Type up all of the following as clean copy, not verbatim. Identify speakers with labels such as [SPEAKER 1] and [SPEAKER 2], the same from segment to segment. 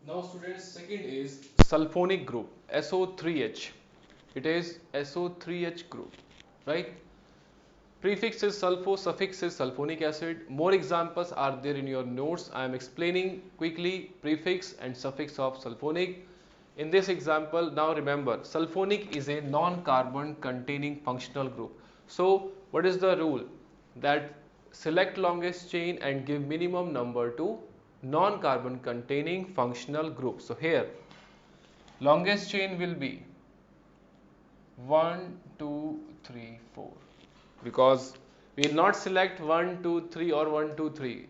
[SPEAKER 1] Now students, second is sulfonic group, SO3H. It is SO3H group, right? Prefix is sulfo, suffix is sulfonic acid. More examples are there in your notes. I am explaining quickly prefix and suffix of sulfonic. In this example, now remember, sulfonic is a non-carbon containing functional group. So, what is the rule? That select longest chain and give minimum number to non-carbon containing functional group. So, here, longest chain will be 1, 2, 3, 4, because we will not select 1, 2, 3 or 1, 2, 3.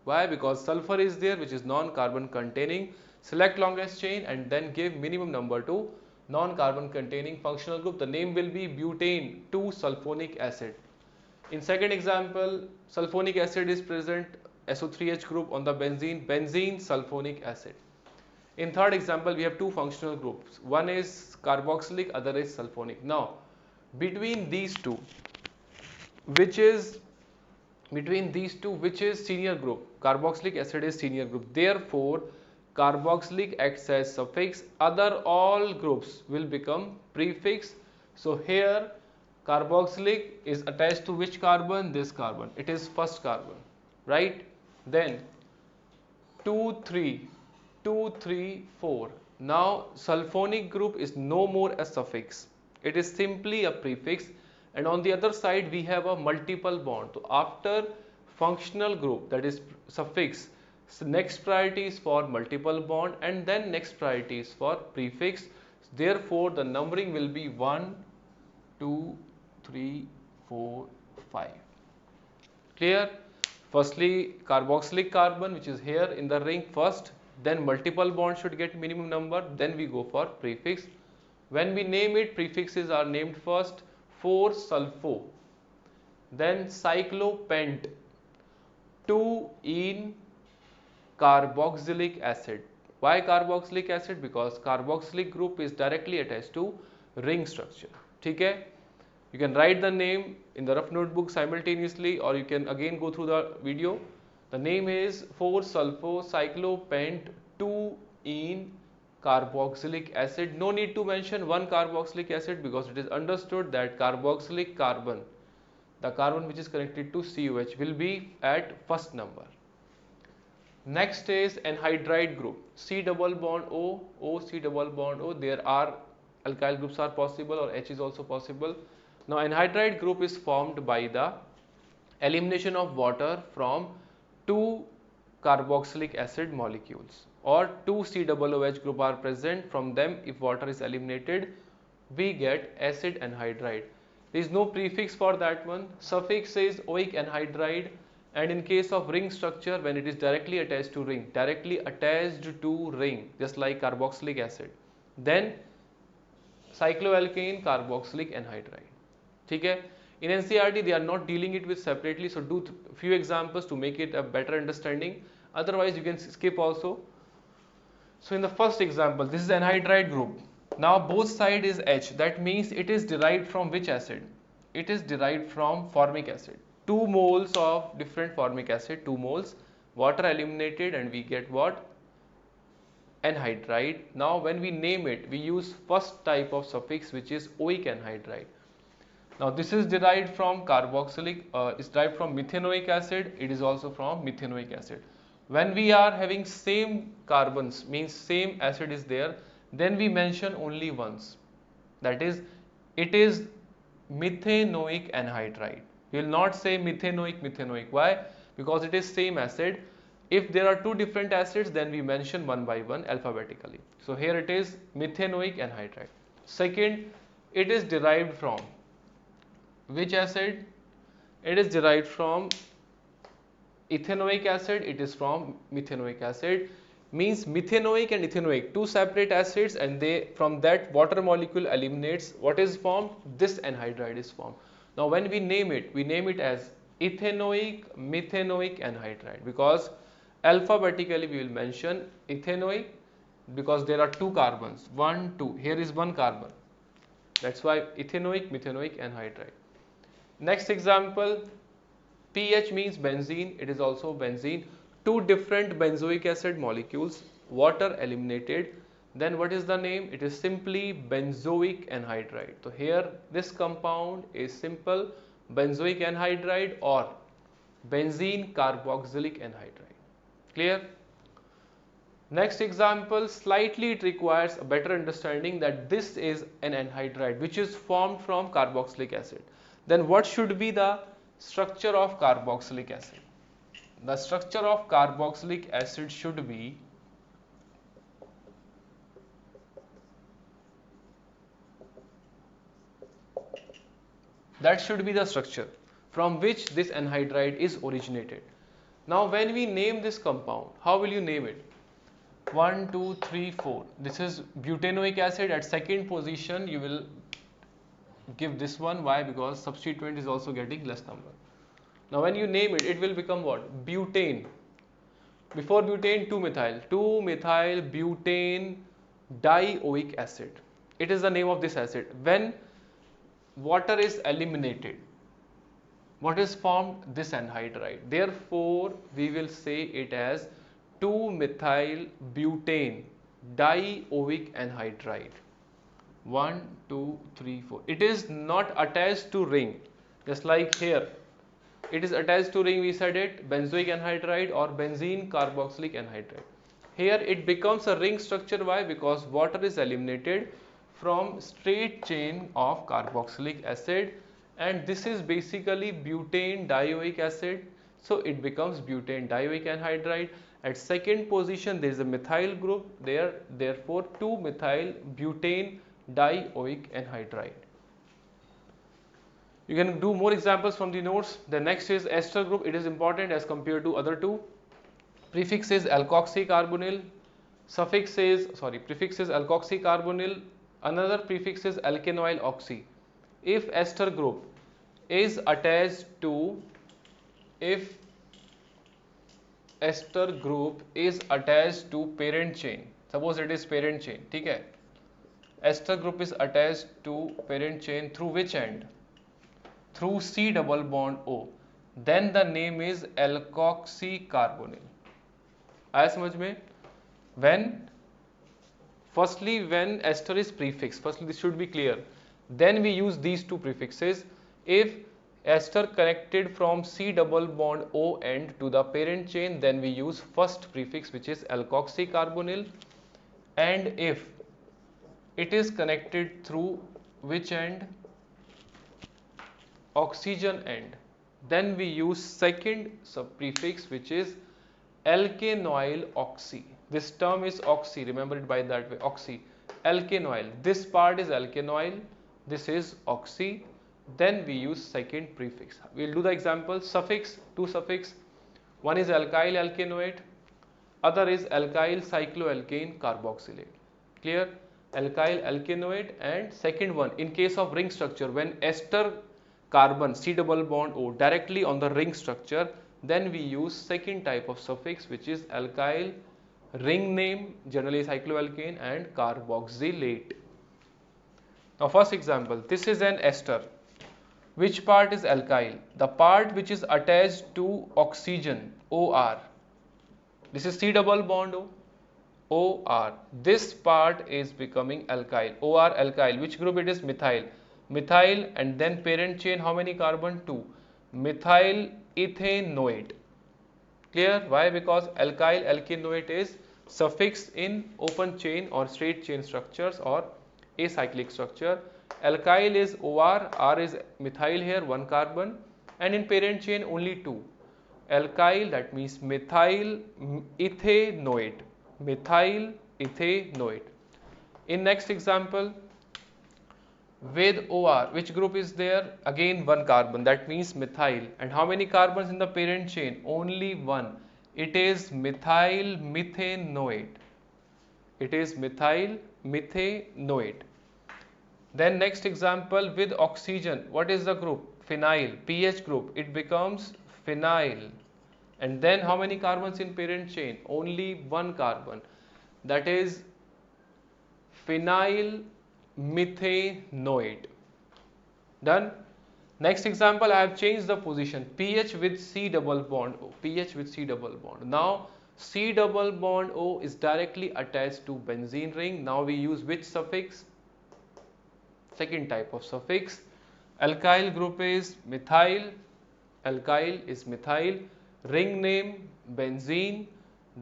[SPEAKER 1] Why? Because sulfur is there, which is non-carbon containing. Select longest chain and then give minimum number to non-carbon containing functional group. The name will be butane 2-sulfonic acid. In second example, sulfonic acid is present, SO3H group on the benzene, benzene sulfonic acid. In third example, we have two functional groups. One is carboxylic, other is sulfonic. Now, between these two, which is senior group? Carboxylic acid is senior group. Therefore, carboxylic acts as suffix. Other all groups will become prefix. So here, carboxylic is attached to which carbon? This carbon. It is first carbon, right? Then 2, 3, 2, 3, 4. Now, sulfonic group is no more a suffix. It is simply a prefix. And on the other side, we have a multiple bond. So, after functional group, that is suffix, so next priority is for multiple bond and then next priority is for prefix. Therefore, the numbering will be 1, 2, 3, 4, 5. Clear? Firstly, carboxylic carbon, which is here in the ring first, then multiple bonds should get minimum number, then we go for prefix. When we name it, prefixes are named first. 4-sulfo, then cyclopent, 2-ene carboxylic acid. Why carboxylic acid? Because carboxylic group is directly attached to ring structure. Okay? You can write the name in the rough notebook simultaneously, or you can again go through the video. The name is 4-sulfo cyclopent 2-ene carboxylic acid. No need to mention one carboxylic acid because it is understood that carboxylic carbon, the carbon which is connected to COH, will be at first number. Next is anhydride group, C double bond O, O, C double bond O. There are alkyl groups are possible or H is also possible. Now, anhydride group is formed by the elimination of water from two carboxylic acid molecules, or two COOH group are present. From them, if water is eliminated, we get acid anhydride. There is no prefix for that one. Suffix is oic anhydride, and in case of ring structure, when it is directly attached to ring, just like carboxylic acid, then cycloalkane carboxylic anhydride. Okay? In NCERT, they are not dealing it with separately, so do few examples to make it a better understanding. Otherwise, you can skip also. So, in the first example, this is anhydride group. Now, both side is H. That means it is derived from which acid? It is derived from formic acid. 2 moles of different formic acid, 2 moles, water eliminated, and we get what? Anhydride. Now, when we name it, we use first type of suffix, which is oic anhydride. Now, this is derived from carboxylic, is derived from methanoic acid. It is also from methanoic acid. When we are having same carbons, means same acid is there, then we mention only once. That is, it is methanoic anhydride. We will not say methanoic. Why? Because it is same acid. If there are two different acids, then we mention one by one alphabetically. So, here it is methanoic anhydride. Second, it is derived from which acid? It is derived from ethanoic acid. It is from methanoic acid. Means methanoic and ethanoic, two separate acids, and they, from that water molecule eliminates, what is formed? This anhydride is formed. Now, when we name it as ethanoic methanoic anhydride, because alphabetically we will mention ethanoic, because there are two carbons, 1, 2. Here is one carbon. That's why ethanoic methanoic anhydride. Next example, PH means benzene. It is also benzene. Two different benzoic acid molecules. water eliminated, then what is the name? It is simply benzoic anhydride. So here this compound is simple benzoic anhydride or benzene carboxylic anhydride. Clear? Next example, slightly it requires a better understanding that this is an anhydride which is formed from carboxylic acid. Then what should be the structure of carboxylic acid? The structure of carboxylic acid should be the structure from which this anhydride is originated. Now when we name this compound, how will you name it? 1, 2, 3, 4. This is butanoic acid. At second position you will give this one. Why? Because substituent is also getting less number. Now when you name it, it will become what? Butane. Before butane, 2-methyl. 2-methyl butane dioic acid. It is the name of this acid. When water is eliminated, what is formed? This anhydride. Therefore we will say it as 2-methyl butane dioic anhydride. 1, 2, 3, 4. It is not attached to ring, just like here. It is attached to ring, we said it, benzoic anhydride or benzene carboxylic anhydride. Here it becomes a ring structure. Why? Because water is eliminated from straight chain of carboxylic acid, and this is basically butane dioic acid, so it becomes butane dioic anhydride. At second position there is a methyl group there, therefore 2-methyl butane dioic anhydride. You can do more examples from the notes. The next is ester group. It is important as compared to other two. Prefix is alkoxycarbonyl, prefix is alkoxycarbonyl, another prefix is alkanoyl oxy. If ester group is attached to parent chain, suppose it is parent chain, ठीक है? Ester group is attached to parent chain through which end? Through C double bond O, then the name is alkoxycarbonyl. आया समझ में? When ester is prefix, firstly this should be clear, then we use these two prefixes. If ester connected from C double bond O end to the parent chain, then we use first prefix which is alkoxycarbonyl, and if it is connected through which end? Oxygen end, then we use second prefix which is alkanoyl oxy. This term is oxy, remember it by that way, oxy, alkanoyl. This part is alkanoyl, this is oxy, then we use second prefix. We will do the example. Suffix, two suffix, one is alkyl alkanoate, other is alkyl cycloalkane carboxylate. Clear? Alkyl alkanoate. And second one, in case of ring structure, when ester carbon C double bond O directly on the ring structure, then we use second type of suffix which is alkyl, ring name generally cycloalkane, and carboxylate. Now first example, this is an ester. Which part is alkyl? The part which is attached to oxygen, OR. This is C double bond O, OR. This part is becoming alkyl, OR alkyl. Which group it is? Methyl. Methyl, and then parent chain, how many carbon? 2. Methyl ethanoate. Clear? Why? Because alkyl alkanoate is suffix in open chain or straight chain structures or acyclic structure. Alkyl is OR, R is methyl here, 1 carbon, and in parent chain only 2. Alkyl, that means methyl ethanoate. Methyl ethanoate. In next example, with OR, which group is there? Again 1 carbon, that means methyl. And how many carbons in the parent chain? Only 1. It is methyl methanoate. It is methyl methanoate. Then next example, with oxygen, what is the group? Phenyl, pH group, it becomes phenyl. And then how many carbons in parent chain? Only 1 carbon, that is phenyl methanoate. Done. Next example, I have changed the position, pH with C double bond O, pH with C double bond. Now C double bond O is directly attached to benzene ring. Now we use which suffix? Second type of suffix. Alkyl group is methyl. Alkyl is methyl. Ring name benzene.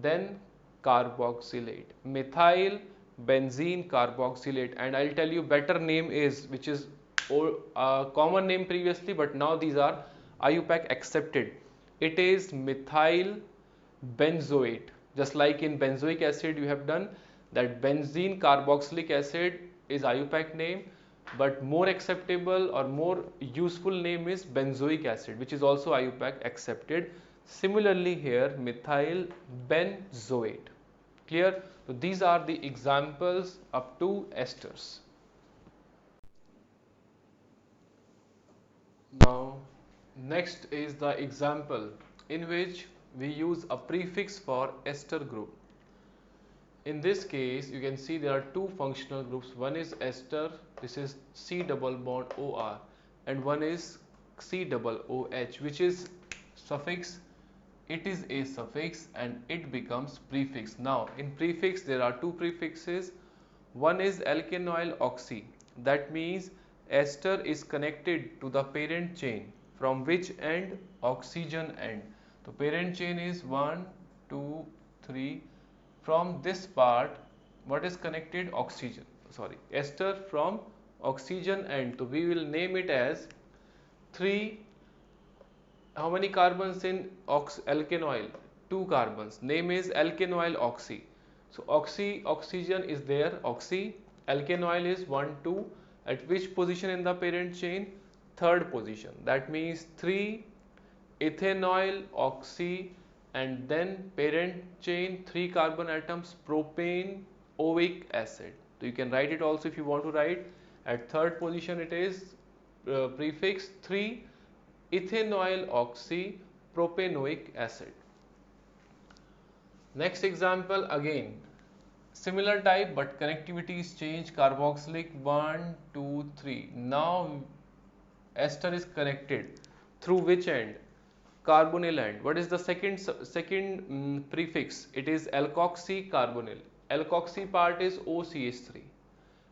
[SPEAKER 1] Then carboxylate. Methyl benzene carboxylate. And I'll tell you better name is, which is common name previously, but now these are IUPAC accepted. It is methyl benzoate. Just like in benzoic acid you have done that, benzene carboxylic acid is IUPAC name, but more acceptable or more useful name is benzoic acid, which is also IUPAC accepted. Similarly here, methyl benzoate. Clear? So these are the examples up to esters. Now next is the example in which we use a prefix for ester group. In this case, you can see there are two functional groups. One is ester, this is C double bond OR, and one is C double OH, which is suffix. It is a suffix and it becomes prefix. Now in prefix there are two prefixes. One is alkanoyl oxy, that means ester is connected to the parent chain. From which end? Oxygen end. The parent chain is 1, 2, 3. From this part, what is connected? Oxygen. Sorry, ester from oxygen end. So we will name it as 3. How many carbons in alkanoyl? 2 carbons. Name is alkanoyl oxy. So oxygen is there, oxy. Alkanoyl is 1, 2. At which position in the parent chain? Third position. That means 3 ethanoyl oxy, and then parent chain 3 carbon atoms propane oic acid. So you can write it also if you want to write. At third position it is prefix 3 ethanoyl oxy propanoic acid. Next example, again similar type but connectivity is changed. Carboxylic 1, 2, 3. Now ester is connected through which end? Carbonyl end. What is the second prefix? It is alkoxy carbonyl. Alkoxy part is OCH3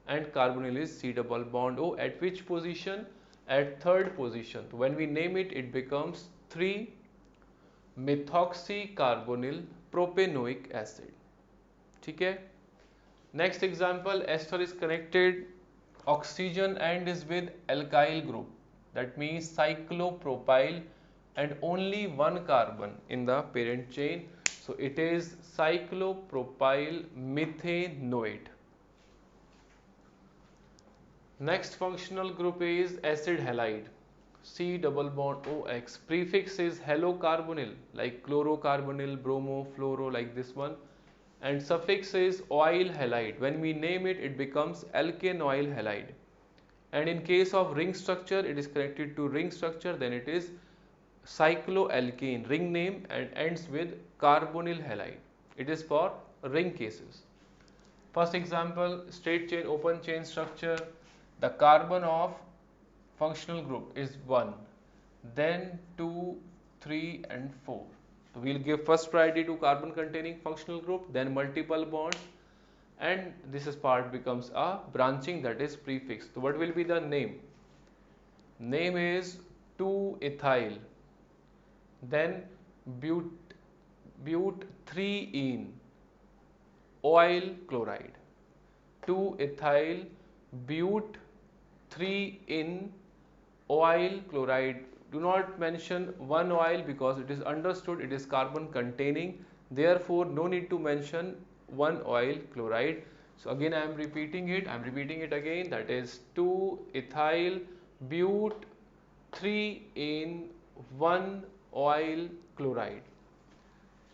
[SPEAKER 1] and carbonyl is C double bond O. At which position? At third position. When we name it, it becomes 3 methoxy carbonyl propanoic acid. Okay. Next example, ester is connected, oxygen end is with alkyl group, that means cyclopropyl, and only 1 carbon in the parent chain. So it is cyclopropyl methanoate. Next functional group is acid halide, C double bond OX. Prefix is halocarbonyl, like chlorocarbonyl, bromo, fluoro, like this one. And suffix is oil halide. When we name it, it becomes alkanoyl halide. And in case of ring structure, it is connected to ring structure, then it is cycloalkane, ring name, and ends with carbonyl halide. It is for ring cases. First example, straight chain, open chain structure. The carbon of functional group is 1, then 2, 3 and 4. So we will give first priority to carbon containing functional group, then multiple bonds, and this is part becomes a branching, that is prefix. So what will be the name? Name is 2-ethyl, then but 3-ene oil chloride. 2-ethyl but 3-ene oil chloride. Do not mention one oil because it is understood it is carbon containing, therefore no need to mention one oil chloride. So again I am repeating it again, that is 2-ethyl but 3-ene 1 oil chloride.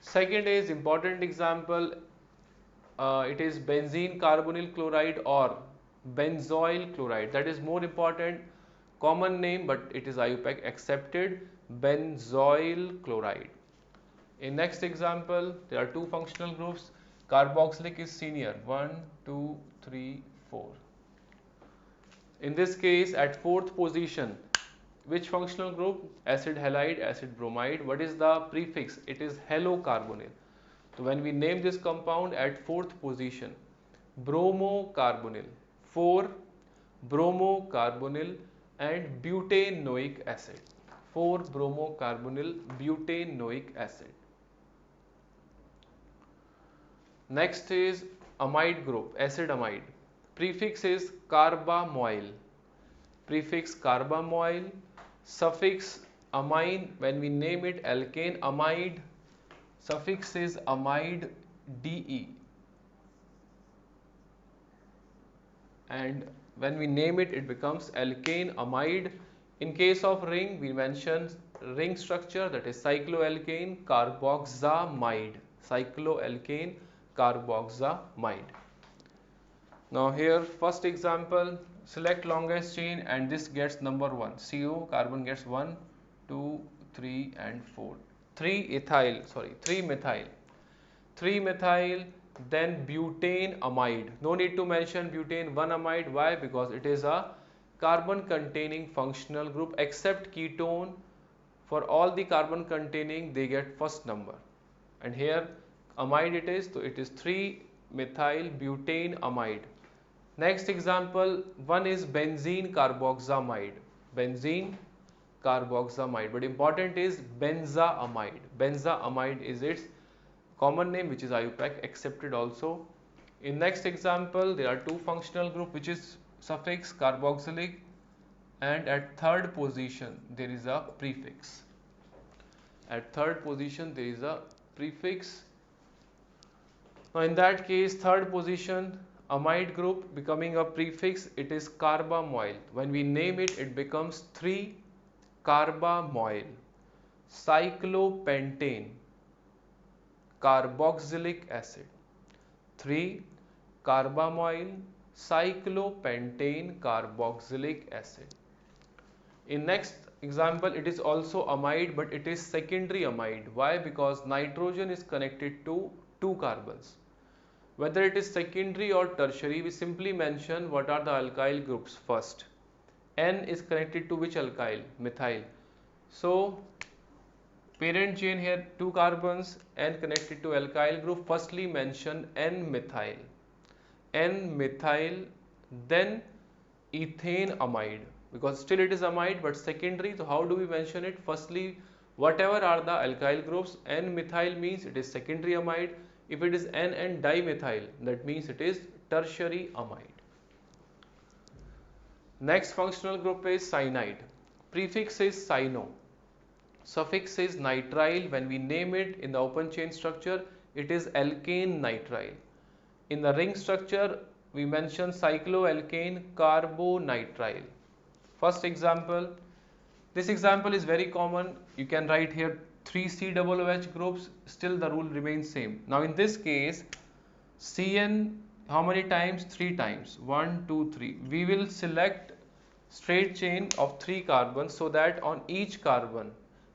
[SPEAKER 1] Second is important example, it is benzene carbonyl chloride or benzoyl chloride. That is more important, common name, but it is IUPAC accepted, benzoyl chloride. In next example, there are two functional groups. Carboxylic is senior, 1, 2, 3, 4. In this case, at fourth position, which functional group? Acid halide, acid bromide. What is the prefix? It is halocarbonyl. So when we name this compound at fourth position, bromocarbonyl, 4 bromocarbonyl and butanoic acid, 4 bromocarbonyl butanoic acid. Next is amide group, acid amide. Prefix is carbamoyl. Prefix carbamoyl. Suffix amine. When we name it alkane amide, suffix is amide de. And when we name it, it becomes alkane amide. In case of ring, we mention ring structure, that is cycloalkane carboxamide. Cycloalkane carboxamide. Now here first example, select longest chain and this gets number 1. CO carbon gets 1, 2, 3 and 4. 3 methyl. 3 methyl, then butane amide. No need to mention butane 1 amide. Why? Because it is a carbon containing functional group, except ketone. For all the carbon containing, they get first number. And here amide it is, so it is 3 methyl butane amide. Next example, one is benzene carboxamide. Benzene carboxamide, but important is benzaamide. Benzaamide is its common name, which is IUPAC accepted also. In next example, there are two functional group, which is suffix carboxylic, and at third position there is a prefix. At third position there is a prefix. Now in that case, third position, amide group becoming a prefix, it is carbamoyl. When we name it, it becomes 3 carbamoyl cyclopentane carboxylic acid. 3 carbamoyl cyclopentane carboxylic acid. In next example, it is also amide, but it is secondary amide. Why? Because nitrogen is connected to 2 carbons. Whether it is secondary or tertiary, we simply mention what are the alkyl groups first. N is connected to which alkyl? Methyl. So parent chain here 2 carbons, N connected to alkyl group. Firstly mention N-methyl. N-methyl, then ethane amide, because still it is amide but secondary. So how do we mention it? Firstly, whatever are the alkyl groups, N-methyl means it is secondary amide. If it is N and dimethyl, that means it is tertiary amide. Next functional group is cyanide. Prefix is cyno. Suffix is nitrile. When we name it in the open chain structure, it is alkane nitrile. In the ring structure, we mention cycloalkane carbonitrile. First example, this example is very common. You can write here 3 COOH groups, still the rule remains same. Now in this case, CN how many times? 3 times. 1, 2, 3. We will select straight chain of 3 carbons, so that on each carbon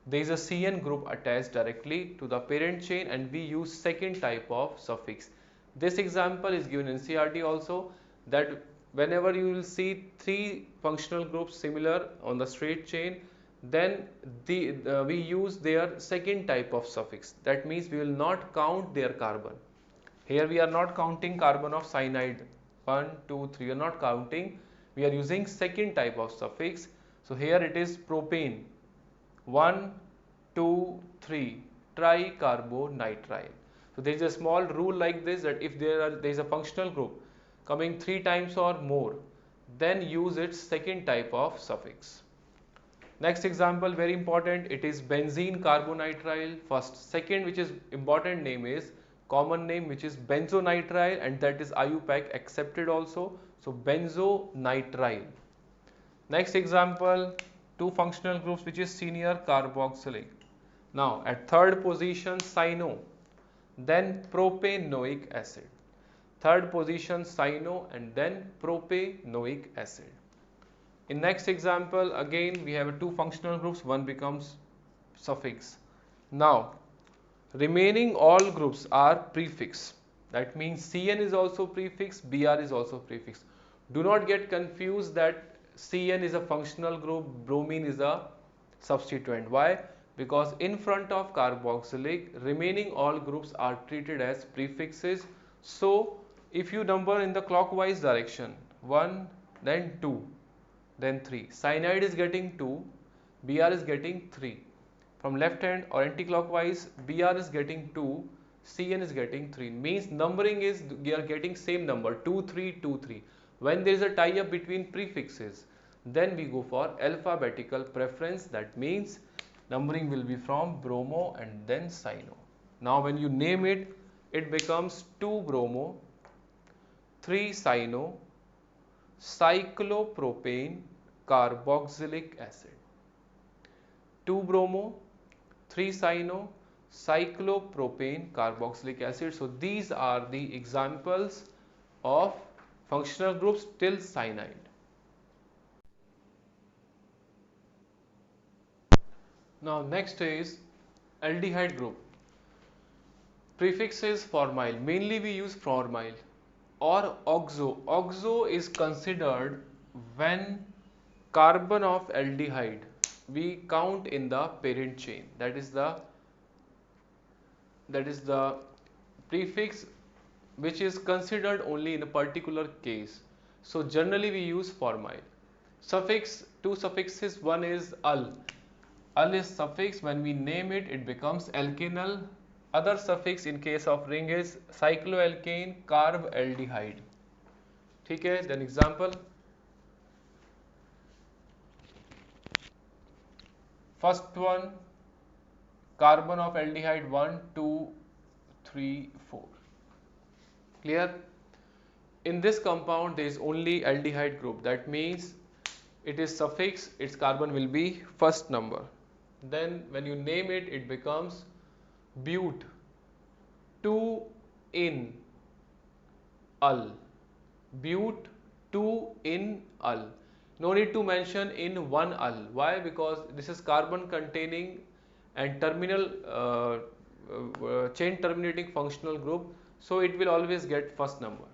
[SPEAKER 1] there is a CN group attached directly to the parent chain, and we use second type of suffix. This example is given in NCERT also, that whenever you will see 3 functional groups similar on the straight chain, then we use their second type of suffix. That means we will not count their carbon. Here we are not counting carbon of cyanide 1, 2, 3. We are not counting. We are using second type of suffix. So here it is propane 1, 2, 3 tricarbonitrile. So there is a small rule like this, that if there is a functional group coming 3 times or more, then use its second type of suffix. Next example, very important, it is benzene carbonitrile. First, second, which is important name is common name, which is benzonitrile, and that is IUPAC accepted also. So benzonitrile. Next example, 2 functional groups, which is senior carboxylic. Now at third position cyno, then propanoic acid. Third position cyno and then propanoic acid. In next example, again we have 2 functional groups, one becomes suffix. Now remaining all groups are prefix. That means CN is also prefix, Br is also prefix. Do not get confused that CN is a functional group, bromine is a substituent. Why? because in front of carboxylic remaining all groups are treated as prefixes. So if you number in the clockwise direction 1 then 2 then 3, cyanide is getting 2, Br is getting 3. From left hand or anti-clockwise, Br is getting 2, Cn is getting 3. Means numbering is, we are getting same number 2 3 2 3. When there is a tie up between prefixes, then we go for alphabetical preference. That means numbering will be from bromo and then cyano. Now when you name it, it becomes 2 bromo, 3 cyano, cyclopropane carboxylic acid. 2 bromo, 3 cyano, cyclopropane carboxylic acid. So these are the examples of functional groups till cyanide. Now next is aldehyde group. Prefix is formyl. Mainly we use formyl or oxo. Oxo is considered when carbon of aldehyde we count in the parent chain. That is the prefix which is considered only in a particular case. So generally we use formyl. Suffix, two suffixes, one is al. Al is suffix, when we name it, it becomes alkanal. Other suffix in case of ring is cycloalkane carbaldehyde. Okay, then example. First one, carbon of aldehyde 1, 2, 3, 4. Clear? In this compound there is only aldehyde group. That means it is suffix, its carbon will be first number. Then when you name it, it becomes but 2 in al. But 2 in al. No need to mention in 1 al. Why? Because this is carbon containing and terminal chain terminating functional group, so it will always get first number.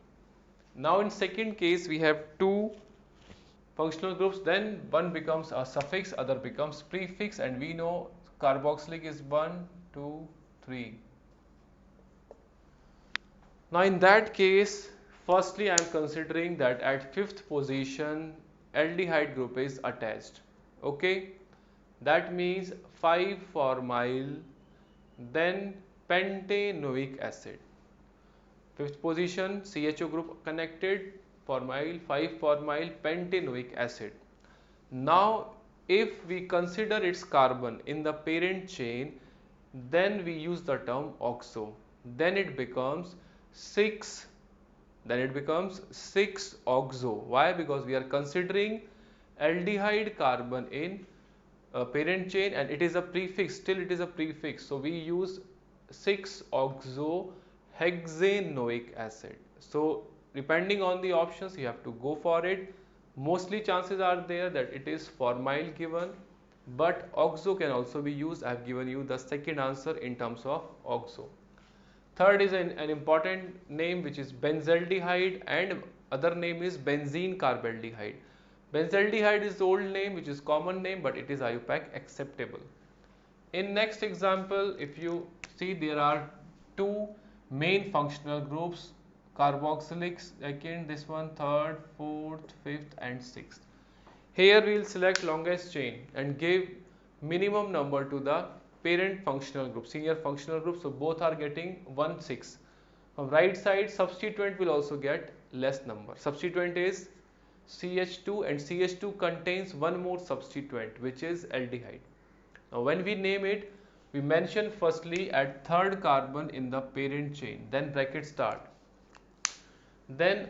[SPEAKER 1] Now in second case we have two functional groups, then one becomes a suffix, other becomes prefix, and we know carboxylic is 1, 2, 3. Now in that case, firstly I am considering that at fifth position aldehyde group is attached. Okay, that means 5-formyl then pentanoic acid. Fifth position CHO group connected, formyl, 5-formyl pentanoic acid. Now if we consider its carbon in the parent chain, then we use the term oxo. Then it becomes 6 oxo. Why? Because we are considering aldehyde carbon in parent chain and it is a prefix, still it is a prefix, so we use 6 oxo hexanoic acid. So depending on the options you have to go for it. Mostly chances are there that it is formyl given, but oxo can also be used. I have given you the second answer in terms of oxo. Third is an important name which is benzaldehyde, and other name is benzene carbaldehyde. Benzaldehyde is the old name which is common name, but it is IUPAC acceptable. In next example, if you see, there are two main functional groups, carboxylic second, this one third, fourth, fifth and sixth. Here we will select longest chain and give minimum number to the parent functional group, senior functional group, so both are getting 1, 6. From right side, substituent will also get less number. Substituent is CH2 and CH2 contains one more substituent which is aldehyde. Now when we name it, we mention firstly at third carbon in the parent chain, then bracket start. Then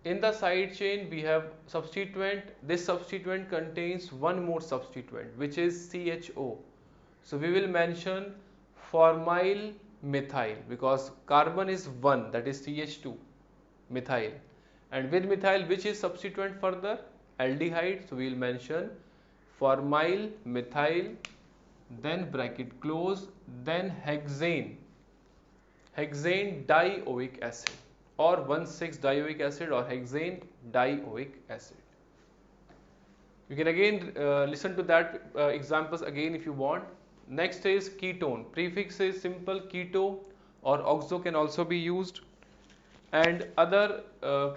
[SPEAKER 1] in the side chain we have substituent. This substituent contains one more substituent which is CHO. So we will mention formyl methyl because carbon is 1, that is CH2 methyl, and with methyl which is substituent further, aldehyde, so we will mention formyl methyl, then bracket close, then hexane dioic acid or 1,6-dioic acid or hexane dioic acid. You can again listen to that examples again if you want. Next is ketone. Prefix is simple keto or oxo can also be used. And other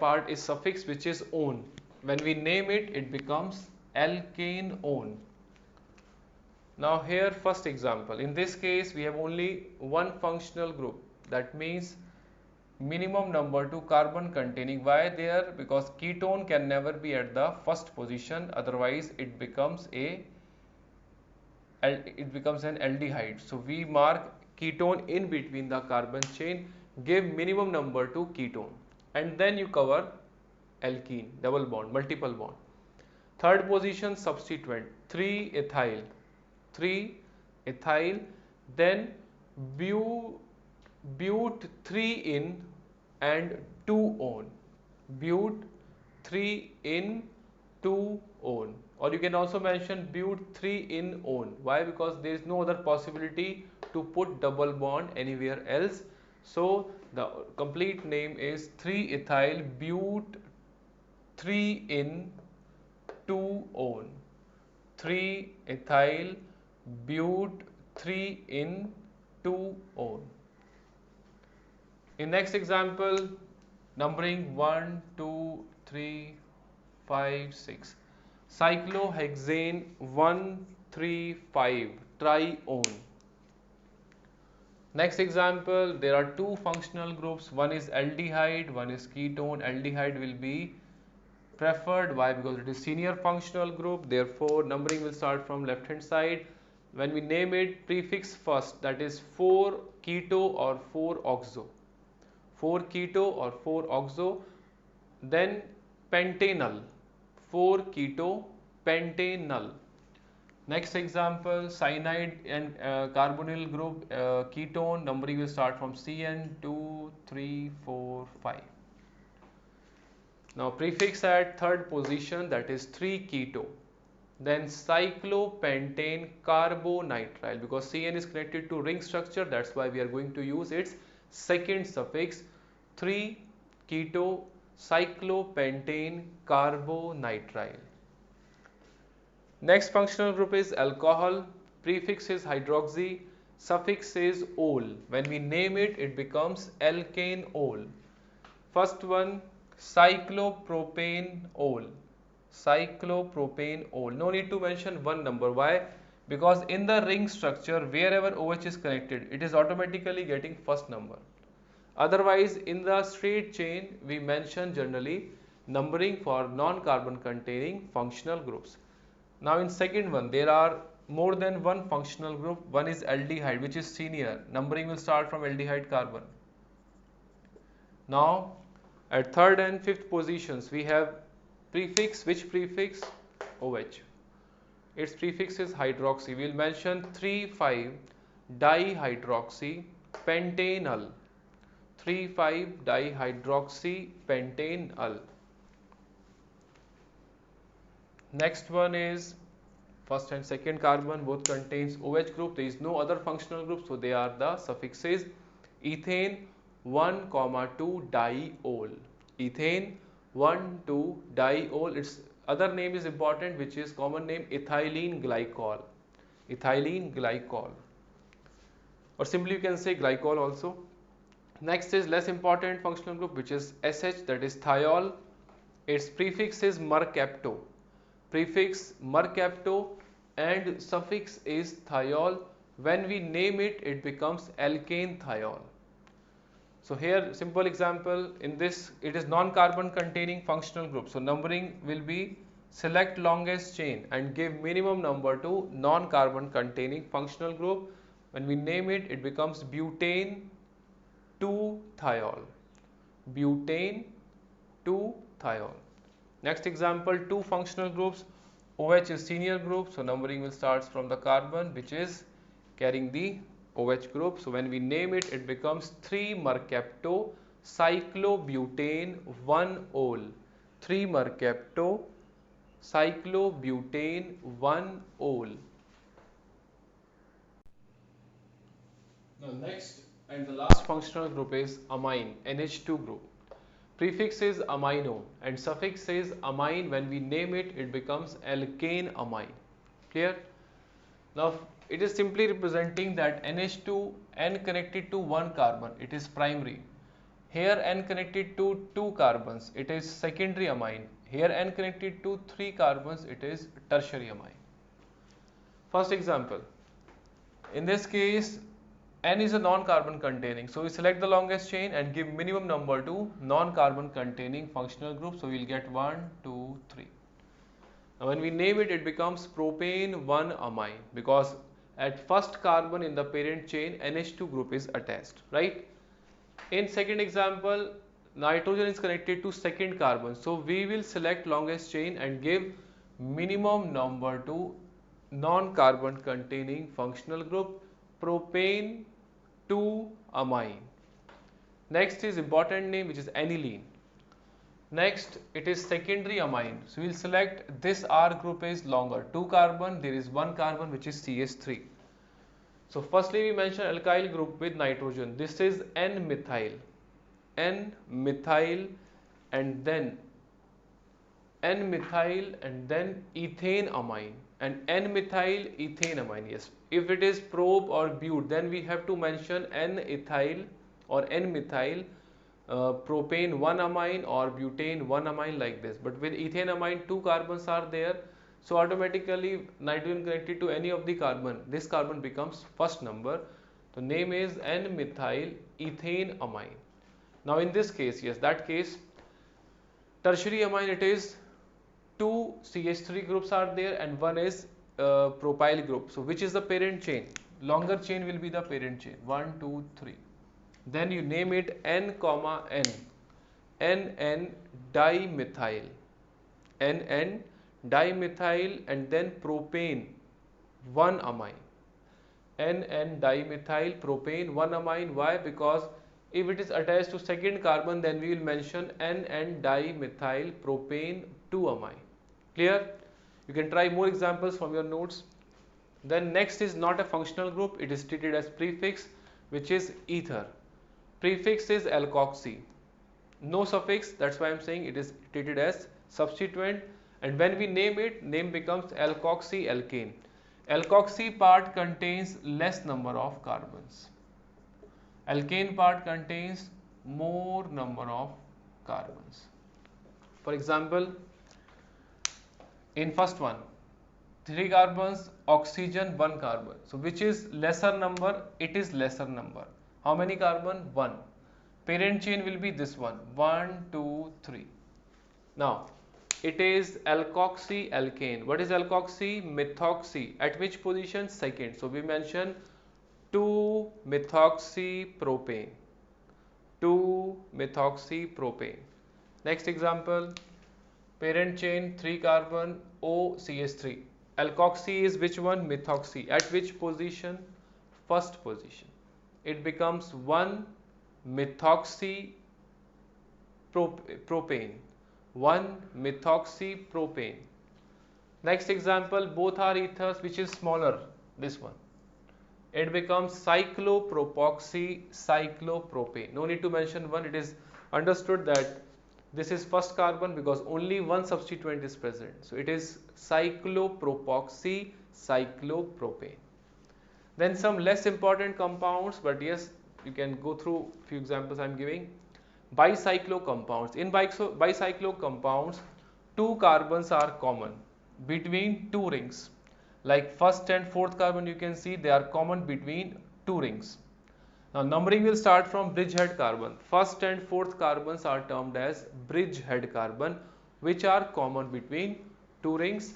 [SPEAKER 1] part is suffix which is -one. When we name it, it becomes alkane-one. Now here first example. In this case, we have only one functional group. That means minimum number to carbon containing. Why there? Because ketone can never be at the first position. Otherwise, it becomes an aldehyde. So we mark ketone in between the carbon chain, give minimum number to ketone, and then you cover alkene, double bond, multiple bond. Third position substituent, 3-ethyl, 3-ethyl, then but 3-in and 2-on, but 3-in 2-on, or you can also mention but 3-in-on. Why? Because there is no other possibility to put double bond anywhere else. So the complete name is 3-ethyl but 3-in 2-on, 3-ethyl but 3-in 2-on. In next example, numbering 1, 2, 3, 5, 6. Cyclohexane 1,3,5 trione. Next example, there are two functional groups. One is aldehyde, one is ketone. Aldehyde will be preferred. Why? Because it is senior functional group. Therefore, numbering will start from left hand side. When we name it, prefix first, that is 4-keto or 4-oxo. 4-keto or 4-oxo. Then pentanal, 4-keto pentanal. Next example, cyanide and carbonyl group, ketone, numbering will start from CN, 2, 3, 4, 5. Now prefix at third position, that is 3-keto. Then cyclopentane carbonitrile, because CN is connected to ring structure, that's why we are going to use its second suffix, 3-keto cyclopentane carbonitrile. Next functional group is alcohol. Prefix is hydroxy, suffix is -ol. When we name it, it becomes alkane-ol. First one, cyclopropane-ol. Cyclopropane-ol. No need to mention one number. Why? Because in the ring structure, wherever OH is connected, it is automatically getting first number. Otherwise, in the straight chain, we mention generally numbering for non-carbon containing functional groups. Now in second one, there are more than one functional group. One is aldehyde, which is senior. Numbering will start from aldehyde carbon. Now at third and fifth positions, we have prefix. Which prefix? OH. Its prefix is hydroxy. We will mention 3,5-dihydroxy pentanal. 3,5-dihydroxy pentanal. Next one is first and second carbon, both contains OH group. There is no other functional group, so they are the suffixes. Ethane 1,2-diol. Ethane 1,2-diol. Its other name is important, which is common name ethylene glycol. Ethylene glycol, or simply you can say glycol also. Next is less important functional group, which is SH, that is thiol. Its prefix is mercapto. Prefix mercapto and suffix is thiol. When we name it, it becomes alkane thiol. So here simple example, in this it is non-carbon containing functional group. So numbering will be select longest chain and give minimum number to non-carbon containing functional group. When we name it, it becomes butane 2-thiol. Butane 2-thiol. Next example, two functional groups. OH is senior group, so numbering will start from the carbon which is carrying the OH group. So when we name it, it becomes 3-mercapto cyclobutane 1-ol. 3-mercapto cyclobutane 1-ol. Now next and the last functional group is amine, NH2 group. Prefix is amino and suffix is amine. When we name it, it becomes alkane amine. Clear? Now It is simply representing that NH2 N connected to one carbon, it is primary. Here N connected to two carbons, it is secondary amine. Here N connected to three carbons, it is tertiary amine. First example, in this case N is a non-carbon containing, so we select the longest chain and give minimum number to non-carbon containing functional group. So we will get 1, 2, 3. Now when we name it, it becomes propane 1 amine, because at first carbon in the parent chain NH2 group is attached, right? In second example, nitrogen is connected to second carbon, so we will select longest chain and give minimum number to non-carbon containing functional group propane 2 amine. Next is important name, which is aniline. Next, it is secondary amine. So we will select this R group is longer, 2 carbon, there is 1 carbon which is CH3. So firstly we mention alkyl group with nitrogen. This is N-methyl, N-methyl, and then N-methyl, and then ethane amine, and N-methyl ethane amine. Yes, if it is prop or but, then we have to mention N-ethyl or N-methyl propane 1 amine or butane 1 amine, like this. But with ethane amine, 2 carbons are there, so automatically nitrogen connected to any of the carbon, this carbon becomes first number. The name is N-methyl ethane amine. Now in this case, yes, that case tertiary amine, it is 2 CH3 groups are there and one is propyl group. So which is the parent chain? Longer chain will be the parent chain, 1, 2, 3. Then you name it N, N, NN dimethyl, NN dimethyl, and then propane 1 amine, NN dimethyl propane 1 amine. Why? Because if it is attached to second carbon, then we will mention NN dimethyl propane 2 amine. Clear? You can try more examples from your notes. Then next is not a functional group, it is treated as prefix, which is ether. Prefix is alkoxy, no suffix, that's why I am saying it is treated as substituent, and when we name it, name becomes alkoxy alkane. Alkoxy part contains less number of carbons, alkane part contains more number of carbons. For example, in first one, 3 carbons, oxygen 1 carbon, so which is lesser number? It is lesser number. How many carbon? 1. Parent chain will be this one, 1, 2, 3. Now it is alkoxy alkane. What is alkoxy? Methoxy. At which position? Second. So we mention 2 methoxy propane, 2 methoxy propane. Next example, parent chain 3 carbon, OCH3. Alkoxy is which one? Methoxy. At which position? First position. It becomes 1 methoxy propane, 1 methoxy propane. Next example, both are ethers, which is smaller, this one. It becomes cyclopropoxy cyclopropane. No need to mention one, it is understood that this is first carbon because only one substituent is present. So it is cyclopropoxy cyclopropane. Then some less important compounds, but yes, you can go through few examples I am giving. Bicyclo compounds. In bicyclo compounds, 2 carbons are common between 2 rings. Like first and fourth carbon, you can see they are common between 2 rings. Now numbering will start from bridgehead carbon. First and fourth carbons are termed as bridgehead carbon, which are common between 2 rings.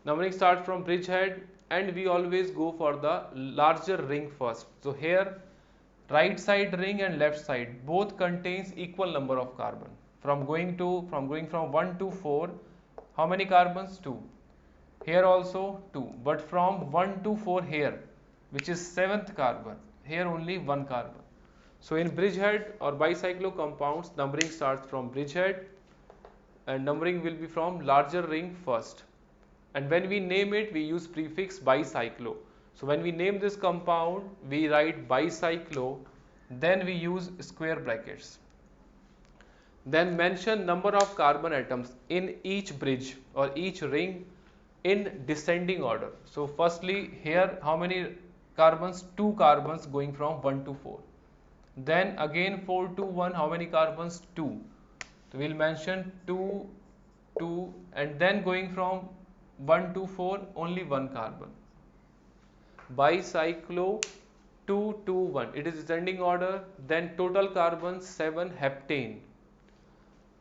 [SPEAKER 1] Numbering starts from bridgehead, and we always go for the larger ring first. So here right side ring and left side both contains equal number of carbon. From going from 1 to 4, how many carbons? 2. Here also 2, but from 1 to 4 here, which is 7th carbon, here only 1 carbon. So in bridgehead or bicyclo compounds, numbering starts from bridgehead and numbering will be from larger ring first. And when we name it, we use prefix bicyclo. So when we name this compound, we write bicyclo, then we use square brackets. Then mention number of carbon atoms in each bridge or each ring in descending order. So firstly here how many carbons? 2 carbons going from 1 to 4. Then again 4 to 1, how many carbons? 2. So we'll mention 2, 2, and then going from 1 to 4 only 1 carbon. Bicyclo 2 to 1, it is descending order. Then total carbons 7, heptane.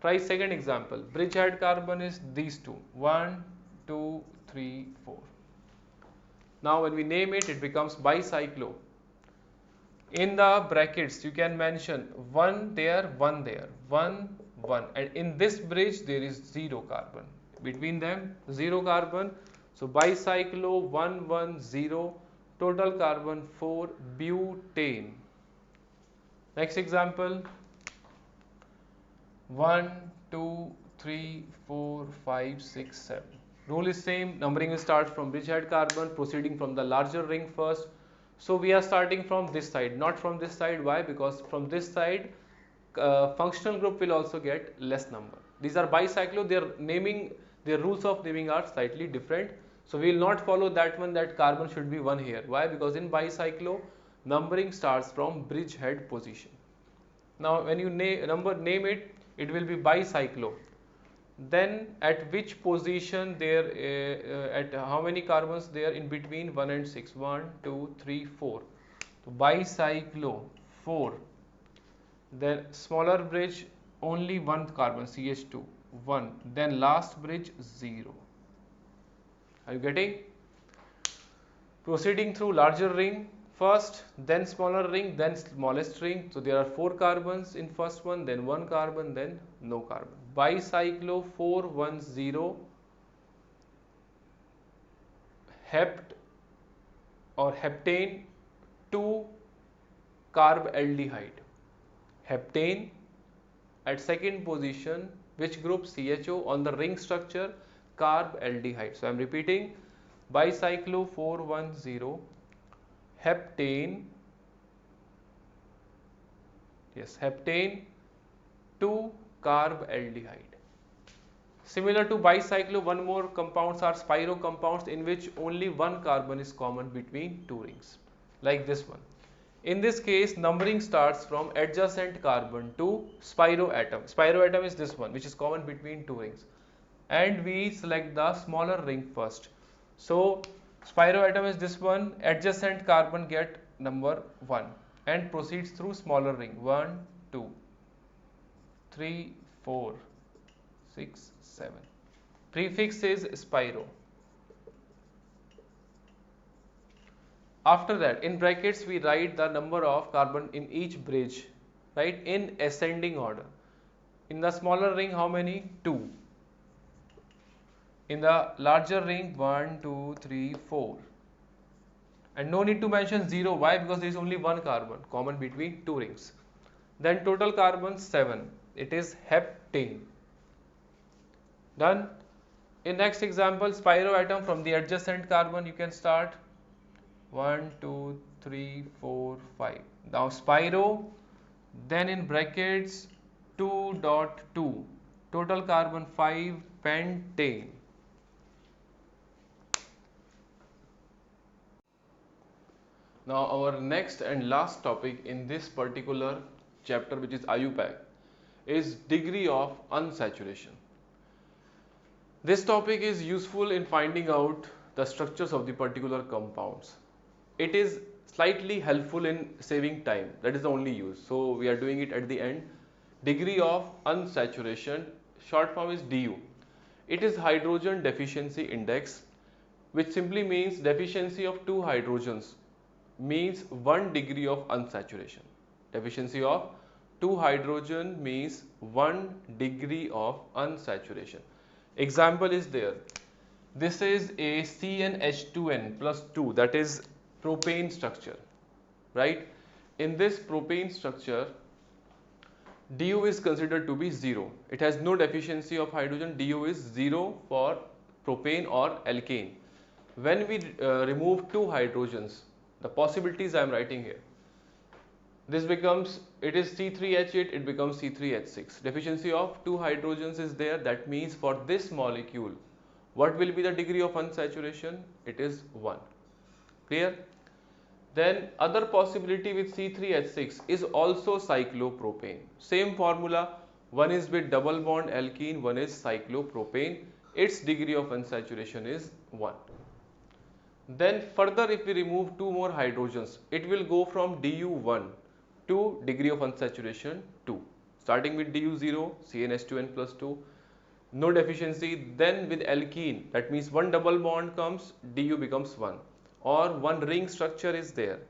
[SPEAKER 1] Try second example. Bridgehead carbon is these two, 1, 2, 3, 4. Now when we name it, it becomes bicyclo. In the brackets you can mention 1 there, 1 there, 1, 1, and in this bridge there is 0 carbon. Between them 0 carbon. So bicyclo 1, 1, 0, total carbon 4, butane. Next example, 1, 2, 3, 4, 5, 6, 7. Rule is same, numbering will start from bridgehead carbon, proceeding from the larger ring first. So we are starting from this side, not from this side. Why? Because from this side functional group will also get less number. These are bicyclo, their rules of naming are slightly different. So we will not follow that one, that carbon should be 1 here. Why? Because in bicyclo numbering starts from bridgehead position. Now when you name it, it will be bicyclo. Then at which position there, at how many carbons there in between 1 and 6? 1, 2, 3, 4. So bicyclo 4. Then smaller bridge only 1 carbon, CH2, 1. Then last bridge 0. Are you getting? Proceeding through larger ring first, then smaller ring, then smallest ring. So there are 4 carbons in first one, then 1 carbon, then no carbon. Bicyclo 410 hept or heptane 2 carb aldehyde. Heptane at second position, which group? CHO. On the ring structure, carb aldehyde. So I am repeating, bicyclo 410 heptane, yes, heptane 2 carb aldehyde. Similar to bicyclo, one more compounds are spiro compounds, in which only 1 carbon is common between 2 rings, like this one. In this case, numbering starts from adjacent carbon to spiroatom. Spiroatom is this one, which is common between 2 rings, and we select the smaller ring first. So spiroatom is this one, adjacent carbon get number 1 and proceeds through smaller ring, 1, 2, 3, 4, 6, 7. Prefix is spiro. After that, in brackets we write the number of carbon in each bridge, right, in ascending order. In the smaller ring, how many? 2. In the larger ring, 1, 2, 3, 4. And no need to mention 0. Why? Because there is only 1 carbon common between 2 rings. Then total carbon 7. It is heptane. Done. In next example, spiroatom, from the adjacent carbon you can start. 1, 2, 3, 4, 5. Now spiro, then in brackets 2.2, total carbon 5, pentane. Now our next and last topic in this particular chapter, which is IUPAC, is degree of unsaturation. This topic is useful in finding out the structures of the particular compounds. It is slightly helpful in saving time. That is the only use. So we are doing it at the end. Degree of unsaturation, short form is DU. It is hydrogen deficiency index, which simply means deficiency of 2 hydrogens means 1 degree of unsaturation. Deficiency of 2 hydrogen means 1 degree of unsaturation. Example is there. This is a CnH2n plus 2, that is propane structure, right? In this propane structure, DU is considered to be 0. It has no deficiency of hydrogen. DU is 0 for propane or alkane. When we remove 2 hydrogens, the possibilities I am writing here, this becomes, it is C3H8, it becomes C3H6. Deficiency of 2 hydrogens is there. That means for this molecule, What will be the degree of unsaturation? It is 1. Clear? Then other possibility with C3H6 is also cyclopropane. Same formula, one is with double bond alkene, one is cyclopropane. Its degree of unsaturation is 1. Then further, if we remove two more hydrogens, it will go from DU1 to degree of unsaturation 2. Starting with DU0, CnH2n plus 2, no deficiency. Then with alkene, that means one double bond comes, Du becomes 1. Or one ring structure is there,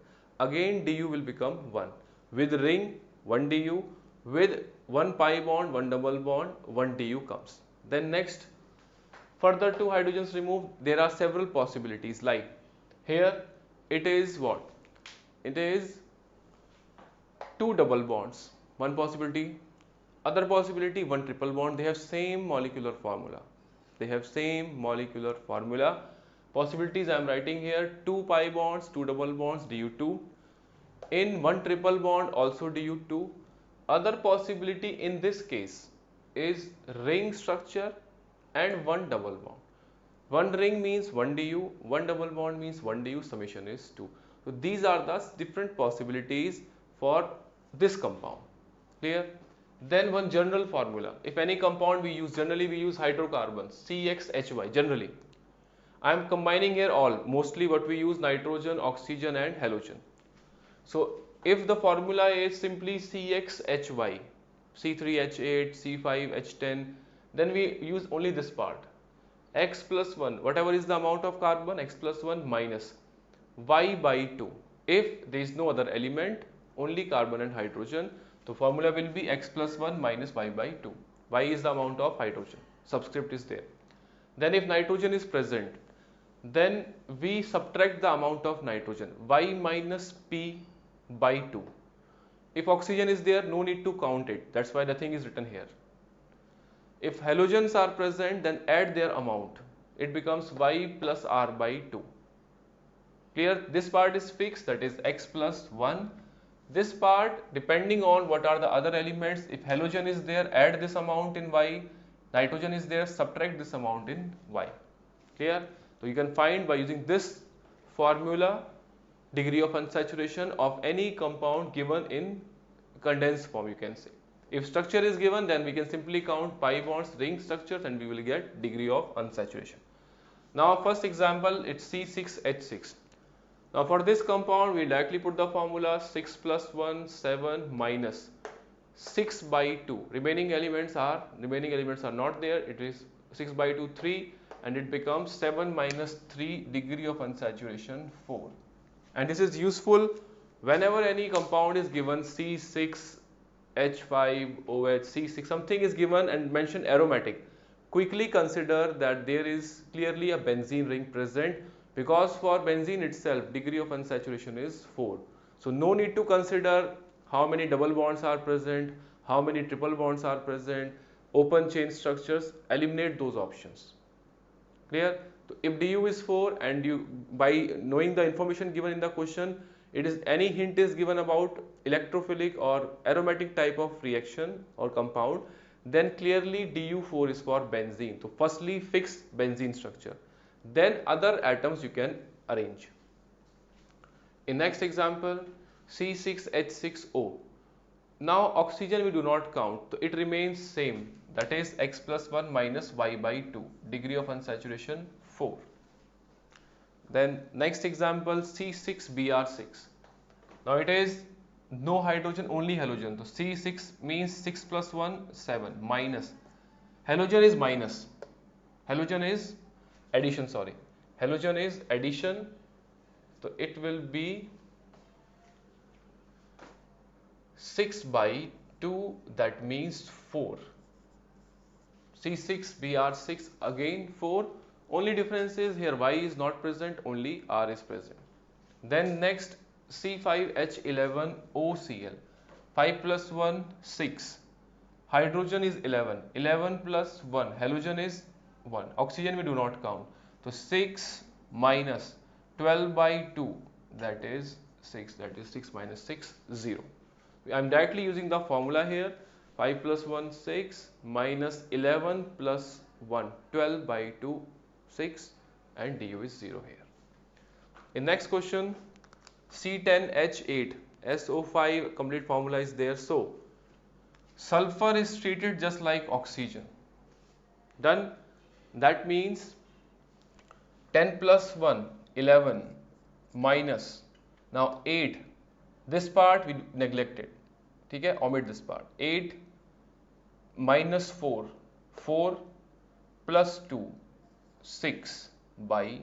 [SPEAKER 1] again Du will become 1. With ring, 1 Du. With one pi bond, one double bond, 1 Du comes. Then next, further two hydrogens removed, there are several possibilities, like here it is what? It is two double bonds, one possibility. Other possibility, one triple bond. They have same molecular formula. They have same molecular formula. Possibilities I am writing here, two pi bonds, two double bonds, Du2. In one triple bond also Du2. Other possibility in this case is ring structure and one double bond. One ring means 1 Du, one double bond means 1 Du, summation is 2. So these are the different possibilities for this compound. Clear? Then one general formula. If any compound we use, generally we use hydrocarbons, CXHY generally. I am combining here all, mostly what we use nitrogen, oxygen and halogen. So if the formula is simply CXHY, C3H8, C5H10, then we use only this part. X plus 1, whatever is the amount of carbon, X plus 1 minus Y by 2. If there is no other element, only carbon and hydrogen, the formula will be X plus 1 minus Y by 2. Y is the amount of hydrogen, subscript is there. Then if nitrogen is present, then we subtract the amount of nitrogen, Y minus P by 2. If oxygen is there, no need to count it, that's why nothing is written here. If halogens are present, then add their amount, it becomes Y plus R by 2. Clear? This part is fixed, that is X plus 1. This part, depending on what are the other elements, if halogen is there, add this amount in Y, nitrogen is there, subtract this amount in Y. Clear? So you can find by using this formula degree of unsaturation of any compound given in condensed form, you can say. If structure is given, then we can simply count pi bonds, ring structures, and we will get degree of unsaturation. Now first example, it's C6H6. Now for this compound, we directly put the formula 6 plus 1, 7 minus 6 by 2. Remaining elements are not there. It is 6 by 2, 3, and it becomes 7 minus 3, degree of unsaturation 4. And this is useful whenever any compound is given C6, H5, OH, C6, something is given and mentioned aromatic. Quickly consider that there is clearly a benzene ring present, because for benzene itself degree of unsaturation is 4. So no need to consider how many double bonds are present, how many triple bonds are present, open chain structures, eliminate those options. Clear? So if Du is 4 and you, by knowing the information given in the question, it is any hint is given about electrophilic or aromatic type of reaction or compound, then clearly Du4 is for benzene. So firstly fix benzene structure, then other atoms you can arrange. In next example, C6H6O. Now oxygen we do not count, so it remains same, that is X plus 1 minus Y by 2, degree of unsaturation 4. Then next example, C6Br6. Now it is no hydrogen, only halogen. So C6 means 6 plus 1, 7 minus. Halogen is minus. Halogen is addition, sorry. Halogen is addition. So it will be 6 by 2, that means 4. C6Br6 again 4. Only difference is here Y is not present, only R is present. Then next C5H11OCl. 5 plus 1, 6. Hydrogen is 11. 11 plus 1. Halogen is 1. Oxygen we do not count. So 6 minus 12 by 2, that is 6. That is 6 minus 6, 0. I am directly using the formula here. 5 plus 1, 6 minus 11 plus 1, 12 by 2, 6 and du is 0 here. In next question, C10H8 SO5 complete formula is there. So sulfur is treated just like oxygen. Done. That means 10 plus 1 11 minus now 8, this part we neglected, ठीक है, omit this part. 8 minus 4 4 plus 2 6 by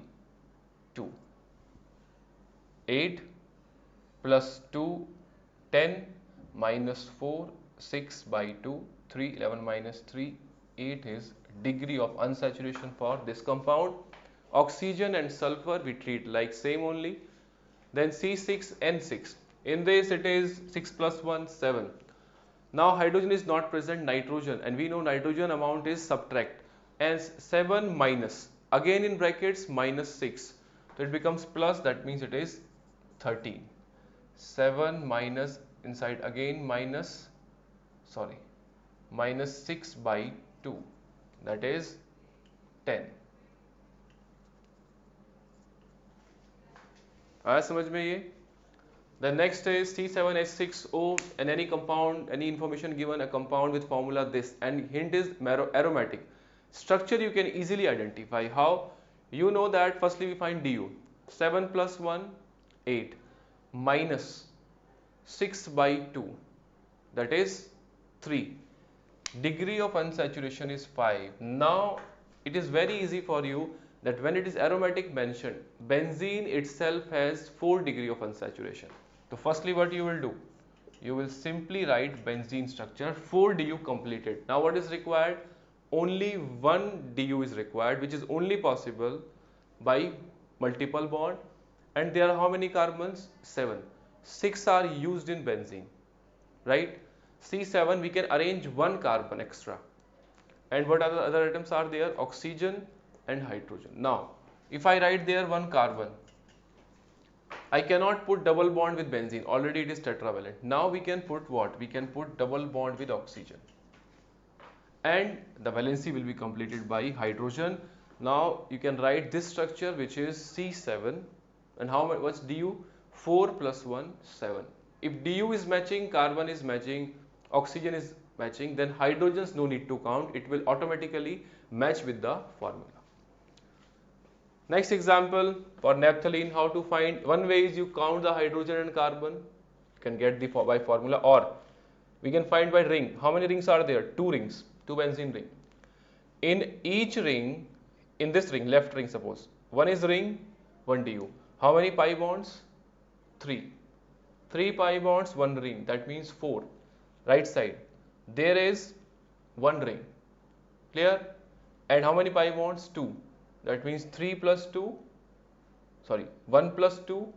[SPEAKER 1] 2. 8 plus 2 10 minus 4 6 by 2 3 11 minus 3 8 is degree of unsaturation for this compound. Oxygen and sulfur we treat like same only. Then C6N6, in this it is 6 plus 1 7. Now hydrogen is not present, nitrogen, and we know nitrogen amount is subtract, as 7 minus again in brackets minus 6, so it becomes plus, that means it is 13. 7 minus inside again minus minus 6 by 2, that is 10. आया समझ में ये? The next is C7H6O, and any compound, any information given a compound with formula this, and hint is aromatic. Structure you can easily identify. How? You know that firstly we find du. 7 plus 1 8 minus 6 by 2, that is 3. Degree of unsaturation is 5. Now it is very easy for you that when it is aromatic mentioned, benzene itself has 4 degree of unsaturation. So firstly what you will do, you will simply write benzene structure, 4 du completed. Now what is required? Only 1 du is required, which is only possible by multiple bond, and there are how many carbons? 7. 6 are used in benzene, right? C7 we can arrange 1 carbon extra, and what other atoms are there? Oxygen and hydrogen. Now if I write there 1 carbon, I cannot put double bond with benzene, already it is tetravalent. Now we can put what? We can put double bond with oxygen, and the valency will be completed by hydrogen. Now you can write this structure, which is C7, and how much du? 4 plus 1 7. If du is matching, carbon is matching, oxygen is matching, then hydrogens no need to count, it will automatically match with the formula. Next example, for naphthalene, how to find? One way is you count the hydrogen and carbon, you can get the by formula, or we can find by ring. How many rings are there? 2 rings, 2 benzene ring. In each ring, in this ring, left ring suppose, one is ring, 1 du. How many pi bonds? 3. 3 pi bonds, 1 ring, that means 4. Right side, there is 1 ring, clear? And how many pi bonds? 2. That means 3 plus 2, 1 plus 2,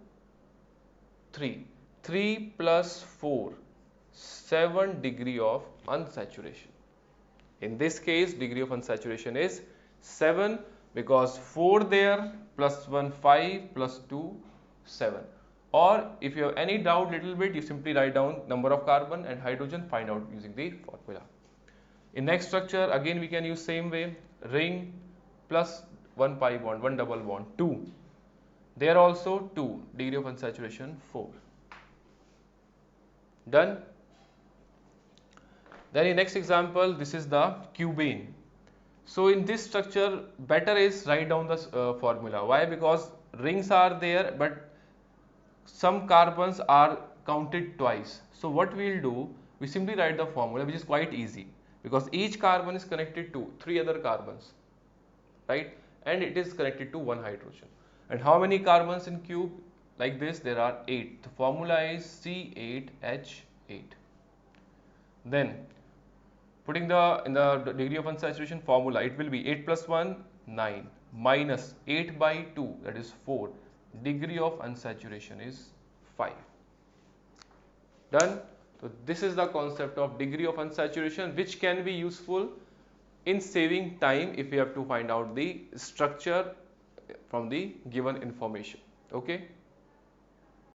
[SPEAKER 1] 3. 3 plus 4, 7 degree of unsaturation. In this case, degree of unsaturation is 7, because 4 there, plus 1 5, plus 2 7. Or if you have any doubt little bit, you simply write down number of carbon and hydrogen, find out using the formula. In next structure, again we can use same way, ring plus 1 pi bond, 1 double bond, 2. There also 2, degree of unsaturation 4. Done. Then in next example, this is the cubane. So in this structure, better is write down the formula. Why? Because rings are there, but some carbons are counted twice. So what we will do, we simply write the formula, which is quite easy, because each carbon is connected to 3 other carbons, right? And it is connected to 1 hydrogen. And how many carbons in cube? Like this, there are 8. The formula is C8H8. Then putting in the degree of unsaturation formula, it will be 8 plus 1 9 minus 8 by 2, that is 4. Degree of unsaturation is 5. Done. So this is the concept of degree of unsaturation, which can be useful in saving time if you have to find out the structure from the given information. Okay.